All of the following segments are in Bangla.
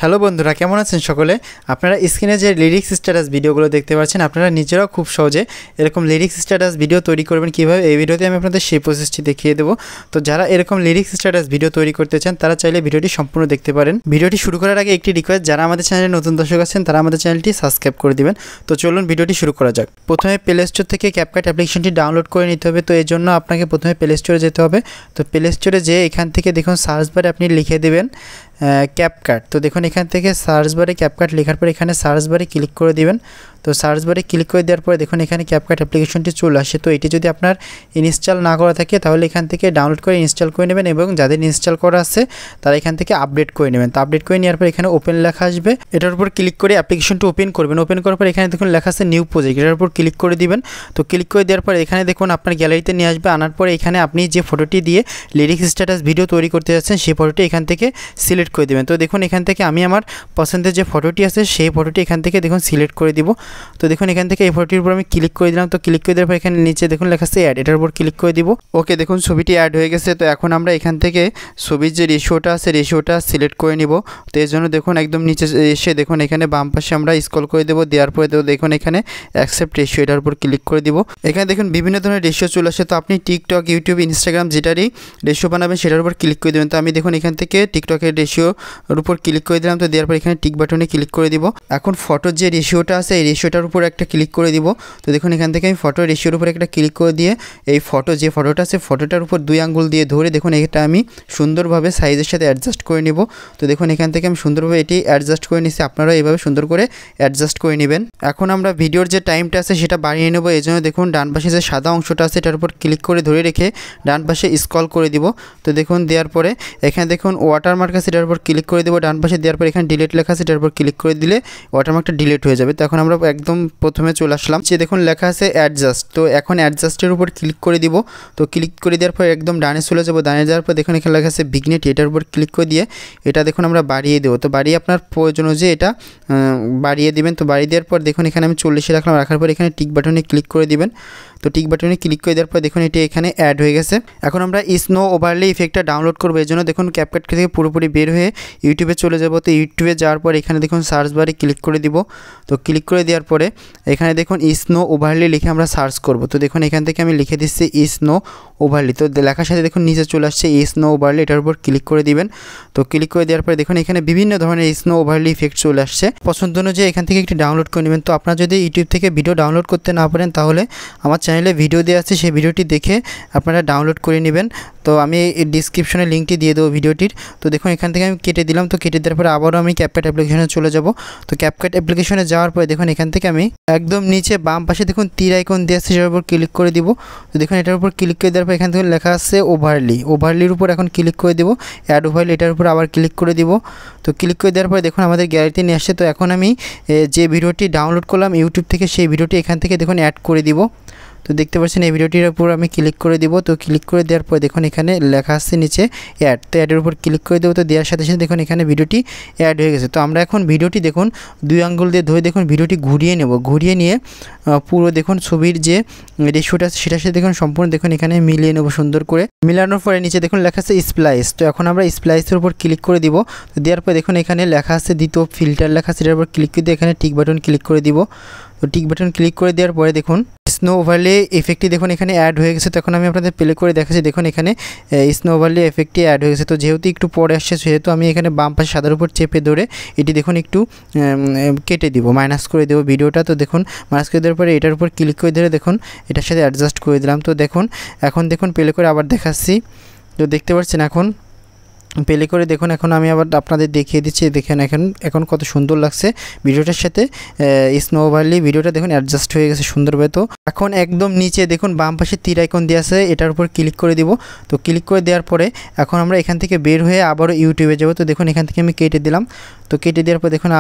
হ্যালো বন্ধুরা, কেমন আছেন সকলে? আপনারা স্ক্রিনে যে লিরিক্স স্ট্যাটাস ভিডিওগুলো দেখতে পাচ্ছেন, আপনারা নিজেরাও খুব সহজে এরকম লিরিক্স স্ট্যাটাস ভিডিও তৈরি করবেন কীভাবে, এই ভিডিওতে আমি আপনাদের সেই প্রসেসটি দেখিয়ে দেবো। তো যারা এরকম লিরিক্স স্ট্যাটাস ভিডিও তৈরি করতে চান তারা চাইলে ভিডিওটি সম্পূর্ণ দেখতে পারেন। ভিডিওটি শুরু করার আগে একটি রিকোয়েস্ট, যারা আমাদের চ্যানেলে নতুন দর্শক আছেন তারা আমাদের চ্যানেলটি সাবস্ক্রাইব করে দিবেন। তো চলুন ভিডিওটি শুরু করা যাক। প্রথমে প্লে স্টোর থেকে ক্যাপকাট অ্যাপ্লিকেশনটি ডাউনলোড করে নিতে হবে। তো এর জন্য আপনাকে প্রথমে প্লে স্টোরে যেতে হবে। তো প্লে স্টোরে যেয়ে এখান থেকে দেখুন সার্চ বারে আপনি লিখে দেবেন ক্যাপকাট। তো দেখুন এখান থেকে সার্চ বারে ক্যাপকাট লেখার পর এখানে সার্চ বারে ক্লিক করে দিবেন। তো সার্চ বারে ক্লিক করে দেওয়ার পরে দেখুন এখানে ক্যাপকাট অ্যাপ্লিকেশনটি চলে আসে। তো এটি যদি আপনার ইনস্টল না করা থাকে তাহলে এখান থেকে ডাউনলোড করে ইনস্টল করে নেবেন, এবং যাদের ইনস্টল করা আছে তারা এখান থেকে আপডেট করে নেবেন। তো আপডেট করে নেওয়ার পর এখানে ওপেন লেখা আসবে, এটার উপর ক্লিক করে অ্যাপ্লিকেশনটি ওপেন করবেন। ওপেন করার পর এখানে দেখুন লেখা আছে নিউ প্রজেক্ট, এটার উপর ক্লিক করে দিবেন। তো ক্লিক করে দেওয়ার পর এখানে দেখুন আপনার গ্যালারিতে নিয়ে আসবে। আনার পরে এখানে আপনি যে ফটোটি দিয়ে লিরিক্স স্ট্যাটাস ভিডিও তৈরি করতে যাচ্ছেন সেই ফটোটি এখান থেকে সিলেক্ট করে দেবেন। তো দেখুন এখান থেকে আমি আমার পছন্দের যে ফটোটি আছে সেই ফটোটি এখান থেকে দেখুন সিলেক্ট করে দিব। তো দেখুন এখান থেকে এই ফটোটির উপর আমি ক্লিক করে দিলাম। তো ক্লিক করে দেওয়ার পর এখানে নিচে দেখুন লেখা আছে অ্যাড, এটার উপর ক্লিক করে দিব। ওকে, দেখুন ছবিটি অ্যাড হয়ে গেছে। তো এখন আমরা এখান থেকে ছবির যে রেশিওটা আছে রেশিওটা সিলেক্ট করে নিব। তো এর জন্য দেখুন একদম নিচে এসে দেখুন এখানে বাম পাশে আমরা স্ক্রল করে দেবো। দেওয়ার পরে দেখুন এখানে অ্যাকসেপ্ট রেশিও, এটার উপর ক্লিক করে দিব। এখানে দেখুন বিভিন্ন ধরনের রেশিও চলে আসে। তো আপনি টিকটক, ইউটিউব, ইনস্টাগ্রাম যেটারই রেশিও বানাবেন সেটার উপর ক্লিক করে দেবেন। তো আমি দেখুন এখান থেকে টিকটকের রেশিওর উপর ক্লিক করে দিলাম। তো দেওয়ার পর এখানে টিক বাটনে ক্লিক করে দিব। এখন ফটোর যে রেশিওটা আছে এই রেশিওটার উপর একটা ক্লিক করে দিব। তো দেখুন এখান থেকে আমি ফটো রেশিওর উপর একটা ক্লিক করে দিয়ে এই যে ফটোটা আছে ফটোটার উপর 2 আঙ্গুল দিয়ে ধরে দেখুন এটা আমি সুন্দরভাবে সাইজের সাথে অ্যাডজাস্ট করে নিব। তো দেখুন এখান থেকে আমি সুন্দরভাবে এটি অ্যাডজাস্ট করে নিচ্ছি, আপনারা এইভাবে সুন্দর করে অ্যাডজাস্ট করে নেবেন। এখন আমরা ভিডিওর যে টাইমটা আছে সেটা বাড়িয়ে নেব। এই জন্য দেখুন ডান পাশে যে সাদা অংশটা আছে এটার উপর ক্লিক করে ধরে রেখে ডান পাশে স্ক্রল করে দিব। তো দেখুন দেওয়ার পরে এখানে দেখুন ওয়াটারমার্ক আছে এটার উপর ক্লিক করে দেবো ডান পাশে। দেওয়ার পর এখানে ডিলিট লেখা আছে এটার উপর ক্লিক করে দিলে ওয়াটারমার্কটা ডিলিট হয়ে যাবে। তো এখন আমরা একদম প্রথমে চলে আসলাম, যে দেখুন লেখা আছে অ্যাডজাস্ট। তো এখন অ্যাডজাস্টের উপর ক্লিক করে দিব। তো ক্লিক করে দেওয়ার পর একদম ডানে চলে যাব। ডানে যাওয়ার পর দেখুন এখানে লেখা আছে ভিগনেট, এটার উপর ক্লিক করে দিয়ে এটা দেখুন আমরা বাড়িয়ে দেবো। তো বাড়িয়ে আপনার প্রয়োজন যে এটা বাড়িয়ে দিবেন। তো বাড়িয়ে দেওয়ার পর দেখুন এখানে আমি 40-এ রাখলাম। রাখার পর এখানে টিক বাটনে ক্লিক করে দিবেন। তো টিক বাটনে ক্লিক করে দেওয়ার পর দেখুন এটি এখানে অ্যাড হয়ে গেছে। এখন আমরা স্নো ওভারলে ইফেক্টটা ডাউনলোড করবো। এর জন্য দেখুন ক্যাপকাট থেকে পুরোপুরি বের হয়ে ইউটিউবে চলে যাব। তো ইউটিউবে যাওয়ার পর এখানে দেখুন সার্চ বারে ক্লিক করে দিব। তো ক্লিক করে দেওয়ার পরে এখানে দেখুন স্নো ওভারলে লিখে আমরা সার্চ করব। তো দেখুন এখান থেকে আমি লিখে দিচ্ছি স্নো ওভারলে। তো লেখার সাথে দেখুন নিচে চলে আসছে স্নো ওভারলে, এটার উপর ক্লিক করে দিবেন। তো ক্লিক করে দেওয়ার পরে দেখুন এখানে বিভিন্ন ধরনের স্নো ওভারলে ইফেক্ট চলে আসছে। পছন্দ অনুযায়ী এখান থেকে একটি ডাউনলোড করে নেবেন। তো আপনারা যদি ইউটিউব থেকে ভিডিও ডাউনলোড করতে না পারেন তাহলে আমার চ্যানেলে ভিডিও দেওয়া আছে, সেই ভিডিওটি দেখে আপনারা ডাউনলোড করে নেবেন। তো আমি এই ডিসক্রিপশনে লিঙ্কটি দিয়ে দেবো ভিডিওটির। তো দেখুন এখান থেকে আমি কেটে দিলাম। তো কেটে দেওয়ার পরে আবারও আমি ক্যাপকাট অ্যাপ্লিকেশনে চলে যাব। তো ক্যাপকাট অ্যাপ্লিকেশনে যাওয়ার পরে দেখুন এখান থেকে আমি একদম নিচে বাম পাশে দেখুন তীর আইকন দিয়ে আছে, সেটার উপর ক্লিক করে দিব। তো দেখুন এটার উপর ক্লিক করে দেওয়ার পর এখান থেকে লেখা আছে ওভারলির উপর এখন ক্লিক করে দিব। অ্যাড ওভারলি, এটার উপর আবার ক্লিক করে দিব। তো ক্লিক করে দেওয়ার পরে দেখুন আমাদের গ্যালারিতে নিয়ে আসছে। তো এখন আমি যে ভিডিওটি ডাউনলোড করলাম ইউটিউব থেকে সেই ভিডিওটি এখান থেকে দেখুন অ্যাড করে দিব। তো দেখতে পাচ্ছেন এই ভিডিওটির উপর আমি ক্লিক করে দিব। তো ক্লিক করে দেওয়ার পর দেখুন এখানে লেখা আছে নিচে অ্যাড। তো অ্যাডের উপর ক্লিক করে দেবো। তো দেওয়ার সাথে সাথে দেখুন এখানে ভিডিওটি অ্যাড হয়ে গেছে। তো আমরা এখন ভিডিওটি দেখুন 2 আঙ্গুল দিয়ে ধরে দেখুন ভিডিওটি ঘুরিয়ে নেব। ঘুরিয়ে নিয়ে পুরো দেখুন ছবির যে রেশিওটা আছে সেটার সাথে দেখুন সম্পূর্ণ দেখুন এখানে মিলিয়ে নেব সুন্দর করে। মিলানোর পরে নিচে দেখুন লেখা আছে স্প্লাইস। তো এখন আমরা স্প্লাইসের উপর ক্লিক করে দিব। তো দেওয়ার পর দেখুন এখানে লেখা আছে দ্বিতীয় ফিল্টার লেখা আছে, এটার উপর ক্লিক করে দিয়ে এখানে টিক বাটন ক্লিক করে দিব। তো টিক বাটন ক্লিক করে দেওয়ার পরে দেখুন স্নো ওভারলে ইফেক্টটি দেখুন এখানে অ্যাড হয়ে গেছে। তো এখন আমি আপনাদের প্লে করে দেখাচ্ছি। দেখুন এখানে স্নো ওভারলে ইফেক্টটি অ্যাড হয়ে গেছে। তো যেহেতু একটু পরে আসছে সেহেতু আমি এখানে বাম পাশে সাদার উপর চেপে ধরে এটি দেখুন একটু কেটে দিব, মাইনাস করে দেবো ভিডিওটা। তো দেখুন মাইনাস করে দেওয়ার পরে এটার উপর ক্লিক করে ধরে দেখুন এটার সাথে অ্যাডজাস্ট করে দিলাম। তো দেখুন এখন দেখুন প্লে করে আবার দেখাচ্ছি। তো দেখতে পাচ্ছেন এখন প্লে করে দেখুন এখন আমি আবার আপনাদের দেখিয়ে দিচ্ছি। দেখেন এখন কত সুন্দর লাগছে ভিডিওটার সাথে স্নো ওভারলি ভিডিওটা দেখুন অ্যাডজাস্ট হয়ে গেছে সুন্দরভাবে। তো এখন একদম নিচে দেখুন বাম পাশে তীর আইকন দিয়ে আছে, এটার উপর ক্লিক করে দিব। তো ক্লিক করে দেওয়ার পরে এখন আমরা এখান থেকে বের হয়ে আবারও ইউটিউবে যাব। তো দেখুন এখান থেকে আমি কেটে দিলাম। তো কেটে দেওয়ার পর দেখুন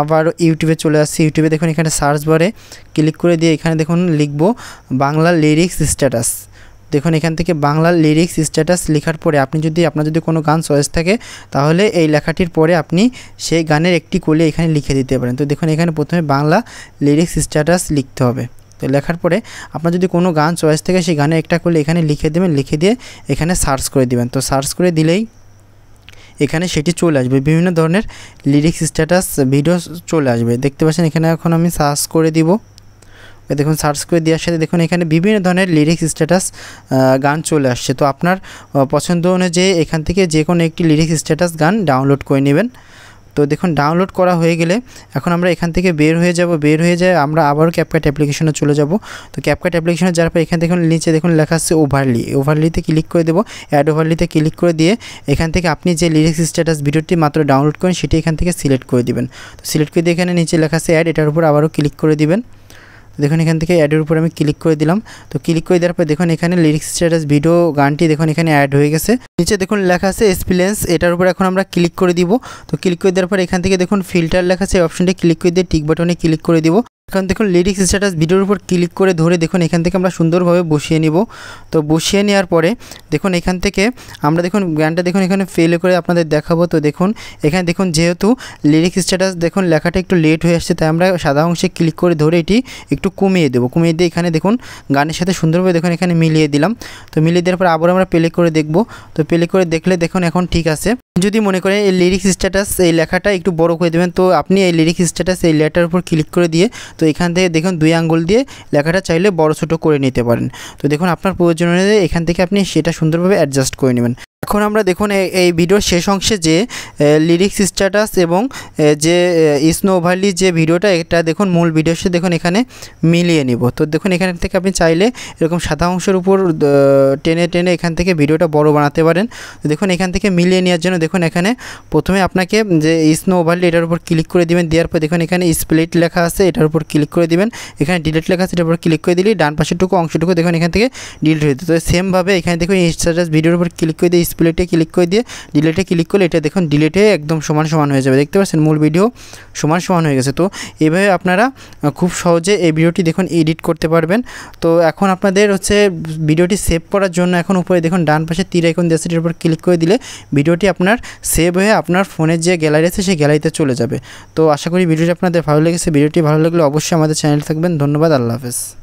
আবারও ইউটিউবে চলে আসছি। ইউটিউবে দেখুন এখানে সার্চ বারে ক্লিক করে দিয়ে এখানে দেখুন লিখব বাংলা লিরিক্স স্ট্যাটাস। দেখুন এখান থেকে বাংলা লিরিক্স স্ট্যাটাস লেখার পরে আপনার যদি কোনো গান চয়েস থাকে তাহলে এই লেখাটির পরে আপনি সেই গানের একটি কলি এখানে লিখে দিতে পারেন। তো দেখুন এখানে প্রথমে বাংলা লিরিক্স স্ট্যাটাস লিখতে হবে। তো লেখার পরে আপনার যদি কোনো গান চয়েস থাকে সেই গানে একটা কলি এখানে লিখে দেবেন, লিখে দিয়ে এখানে সার্চ করে দিবেন। তো সার্চ করে দিলেই এখানে সেটি চলে আসবে, বিভিন্ন ধরনের লিরিক্স স্ট্যাটাস ভিডিও চলে আসবে। দেখতে পাচ্ছেন এখানে এখন আমি সার্চ করে দিব, দেখুন সার্চ করে দেওয়ার সাথে দেখুন এখানে বিভিন্ন ধরনের লিরিক্স স্ট্যাটাস গান চলে আসছে। তো আপনার পছন্দ অনুযায়ী এখান থেকে যে কোনো একটি লিরিক্স স্ট্যাটাস গান ডাউনলোড করে নেবেন। তো দেখুন ডাউনলোড করা হয়ে গেলে এখন আমরা এখান থেকে বের হয়ে যাব, বের হয়ে যায় আমরা আবারও ক্যাপকাট অ্যাপ্লিকেশনে চলে যাব। তো ক্যাপকাট অ্যাপ্লিকেশনে যাওয়ার পর এখান থেকে নিচে দেখুন লেখা আছে ওভারলি, ওভারলিতে ক্লিক করে দেবো। অ্যাড ওভারলিতে ক্লিক করে দিয়ে এখান থেকে আপনি যে লিরিক্স স্ট্যাটাস ভিডিওটি মাত্র ডাউনলোড করেন সেটি এখান থেকে সিলেক্ট করে দিবেন। তো সিলেক্ট করে দিয়ে এখানে নিচে লেখা আছে অ্যাড, এটার উপর আবারও ক্লিক করে দিবেন। দেখুন এখান থেকে অ্যাডের উপর আমি ক্লিক করে দিলাম। তো ক্লিক করে দেওয়ার পর দেখুন এখানে লিরিক্স স্ট্যাটাস ভিডিও গানটি দেখুন এখানে অ্যাড হয়ে গেছে। নিচে দেখুন লেখা আছে এক্সপিরিয়েন্স, এটার উপর এখন আমরা ক্লিক করে দিব। তো ক্লিক করে দেওয়ার পর এখান থেকে দেখুন ফিল্টার লেখা আছে, অপশনটি ক্লিক করে দিয়ে টিক বাটনে ক্লিক করে দিব। এখন দেখুন লিরিক্স স্ট্যাটাস ভিডিওর উপর ক্লিক করে ধরে দেখুন এখান থেকে আমরা সুন্দরভাবে বসিয়ে নিব। তো বসিয়ে নেওয়ার পরে দেখুন এখান থেকে আমরা দেখুন গানটা দেখুন এখানে ফেল করে আপনাদের দেখাবো। তো দেখুন এখানে দেখুন যেহেতু লিরিক্স স্ট্যাটাস দেখুন লেখাটা একটু লেট হয়ে আসছে, তাই আমরা সাদা অংশে ক্লিক করে ধরে এটি একটু কমিয়ে দেবো। কমিয়ে দিয়ে এখানে দেখুন গানের সাথে সুন্দরভাবে দেখুন এখানে মিলিয়ে দিলাম। তো মিলিয়ে দেওয়ার পর আবার আমরা প্লে করে দেখব। তো প্লে করে দেখলে দেখুন এখন ঠিক আছে। যদি মনে করেন এই লিরিক্স স্ট্যাটাস এই লেখাটা একটু বড় করে দেবেন, তো আপনি এই লিরিক্স স্ট্যাটাস এই লেটার উপর ক্লিক করে দিয়ে তো এখান থেকে দেখুন 2 আঙ্গুল দিয়ে লেখাটা চাইলে বড় ছোটো করে নিতে পারেন। তো দেখুন আপনার প্রয়োজন অনুযায়ী এখান থেকে আপনি সেটা সুন্দরভাবে অ্যাডজাস্ট করে নেবেন। এখন আমরা দেখুন এই ভিডিওর শেষ অংশে যে লিরিক্স স্ট্যাটাস এবং যে স্নো ওভারলি যে ভিডিওটা, এটা দেখুন মূল ভিডিওর সাথে দেখুন এখানে মিলিয়ে নিব। তো দেখুন এখান থেকে আপনি চাইলে এরকম সাদা অংশের উপর টেনে টেনে এখান থেকে ভিডিওটা বড় বানাতে পারেন। তো দেখুন এখান থেকে মিলিয়ে নেওয়ার জন্য দেখুন এখানে প্রথমে আপনাকে যে স্নো ওভারলি এটার উপর ক্লিক করে দিবেন। দেওয়ার পর দেখুন এখানে স্প্লিট লেখা আছে, এটার উপর ক্লিক করে দিবেন। এখানে ডিলিট লেখা আছে, এটার উপর ক্লিক করে দিলেই ডান পাশেরটুকু অংশটুকু দেখুন এখান থেকে ডিলিট হয়ে যেত। তো সেমভাবে এখানে দেখুন স্ট্যাটাস ভিডিওর উপর ক্লিক করে দিয়ে স্প্লিটে ক্লিক করে দিয়ে ডিলিটে ক্লিক করলে এটা দেখুন ডিলিটে একদম সমান সমান হয়ে যাবে। দেখতে পাচ্ছেন মূল ভিডিও সমান সমান হয়ে গেছে। তো এইভাবে আপনারা খুব সহজে এই ভিডিওটি দেখুন এডিট করতে পারবেন। তো এখন আপনাদের হচ্ছে ভিডিওটি সেভ করার জন্য এখন উপরে দেখুন ডান পাশে তীর আইকন দেওয়া আছে, এটার উপর ক্লিক করে দিলে ভিডিওটি আপনার সেভ হয়ে আপনার ফোনের যে গ্যালারি আছে সেই গ্যালারিতে চলে যাবে। তো আশা করি ভিডিওটি আপনাদের ভালো লেগেছে। ভিডিওটি ভালো লাগলে অবশ্যই আমাদের চ্যানেলে থাকবেন। ধন্যবাদ, আল্লাহ হাফেজ।